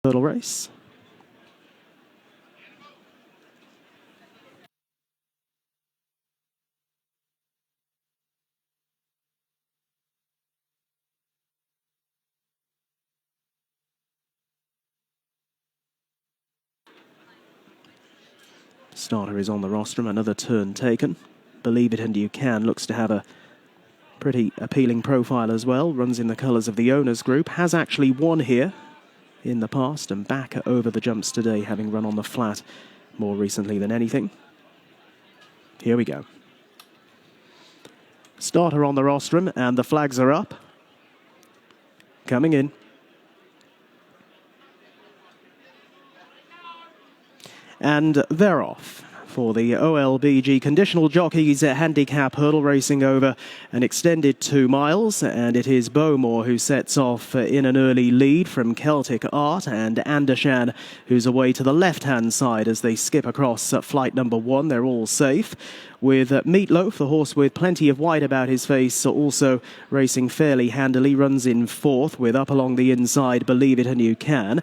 hurdle race. Starter is on the rostrum, another turn taken. Believe It and You Can looks to have a pretty appealing profile as well. Runs in the colours of the owners group. Has actually won here in the past and back over the jumps today, having run on the flat more recently than anything. Here we go. Starter on the rostrum and the flags are up. Coming in. And they're off for the OLBG Conditional Jockeys Handicap hurdle racing over an extended 2 miles. And it is Bowmore who sets off in an early lead from Celtic Art, and Andershan who's away to the left-hand side as they skip across flight number 1. They're all safe, with Meatloaf, the horse with plenty of white about his face, also racing fairly handily. Runs in 4th, with up along the inside Believe It and You Can.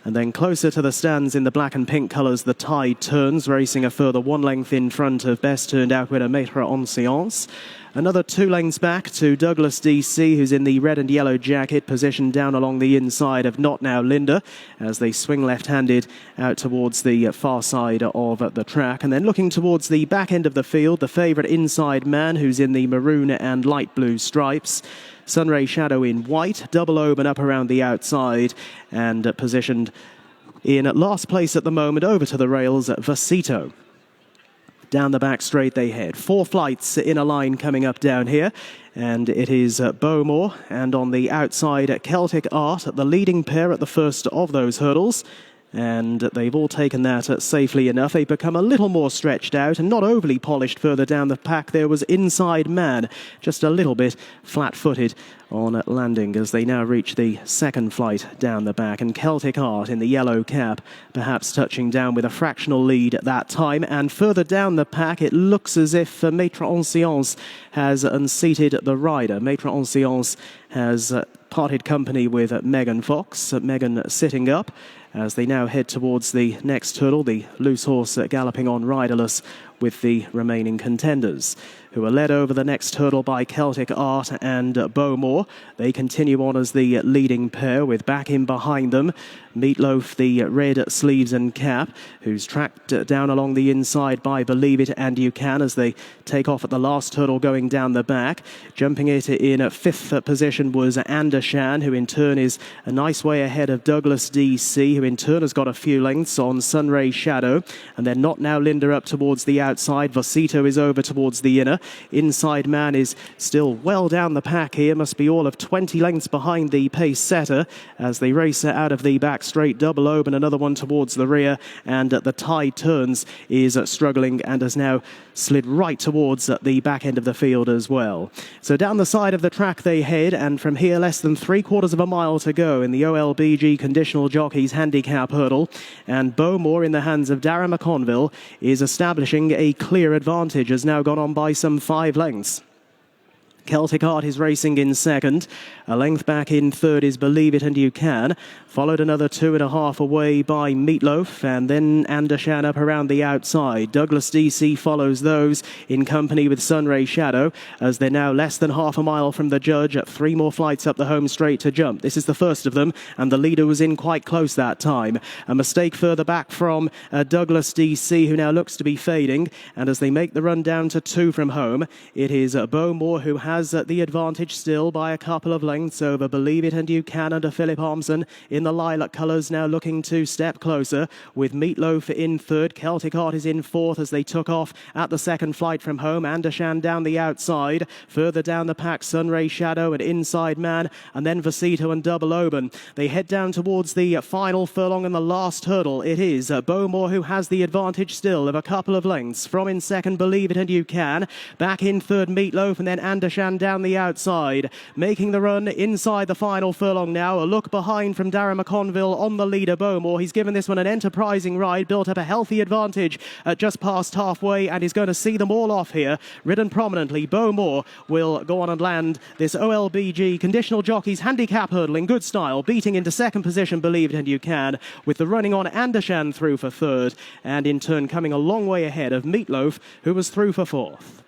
And then closer to the stands in the black and pink colours, the Tide Turns, racing a further 1 length in front of best turned out winner Maître en Séance. Another 2 lengths back to Douglas DC, who's in the red and yellow jacket, positioned down along the inside of Not Now Linda, as they swing left-handed out towards the far side of the track. And then looking towards the back end of the field, the favourite Inside Man, who's in the maroon and light blue stripes. Sunray Shadow in white, Double Oban up around the outside, and positioned in last place at the moment over to the rails, Vasito. Down the back straight they head. 4 flights in a line coming up down here, and it is Bowmore, and on the outside Celtic Art, the leading pair at the first of those hurdles. And they've all taken that safely enough. They've become a little more stretched out and not overly polished further down the pack. There was Inside Man, just a little bit flat-footed on landing as they now reach the second flight down the back. And Celtic Art in the yellow cap, perhaps touching down with a fractional lead at that time. And further down the pack, it looks as if Maître en Séance has unseated the rider. Maître en Séance has parted company with Megan Fox. Megan sitting up as they now head towards the next hurdle, the loose horse galloping on riderless with the remaining contenders, who are led over the next hurdle by Celtic Art and Bowmore. They continue on as the leading pair, with back in behind them Meatloaf, the red sleeves and cap, who's tracked down along the inside by Believe It and You Can as they take off at the last hurdle going down the back. Jumping it in 5th position was Andershan, who in turn is a nice way ahead of Douglas DC, who in turn has got a few lengths on Sunray Shadow. And then Not Now Linda up towards the outside. Vasito is over towards the inner. Inside Man is still well down the pack here, must be all of 20 lengths behind the pace setter as they race out of the back straight. Double Oban, another one towards the rear, and the Tide Turns is struggling and has now slid right towards the back end of the field as well. So down the side of the track they head, and from here less than 3/4 of a mile to go in the OLBG Conditional Jockeys Handicap hurdle, and Bowmore in the hands of Daire McConville is establishing a clear advantage, has now gone on by some 5 lengths. Celtic Art is racing in second. A length back in third is Believe It and You Can. Followed another 2.5 away by Meatloaf, and then Andershan up around the outside. Douglas DC follows those in company with Sunray Shadow as they're now less than half a mile from the judge at 3 more flights up the home straight to jump. This is the first of them, and the leader was in quite close that time. A mistake further back from Douglas DC, who now looks to be fading, and as they make the run down to 2 from home, it is Bowmore who has the advantage still by a couple of lengths over Believe It and You Can under Philip Armson in the lilac colours, now looking to step closer with Meatloaf in third. Celtic Art is in fourth as they took off at the second flight from home. Andershan down the outside. Further down the pack, Sunray Shadow and Inside Man, and then Vasito and Double Oban. They head down towards the final furlong and the last hurdle. It is Bowmore who has the advantage still of a couple of lengths. From in second, Believe It and You Can. Back in third, Meatloaf, and then Andershan Andershan down the outside, making the run inside the final furlong now. A look behind from Daire McConville on the leader Bowmore. He's given this one an enterprising ride, built up a healthy advantage at just past halfway, and is going to see them all off here. Ridden prominently, Bowmore will go on and land this OLBG Conditional Jockeys Handicap hurdle in good style, beating into second position Believe It and You Can, with the running on Andershan through for third, and in turn coming a long way ahead of Meatloaf, who was through for fourth.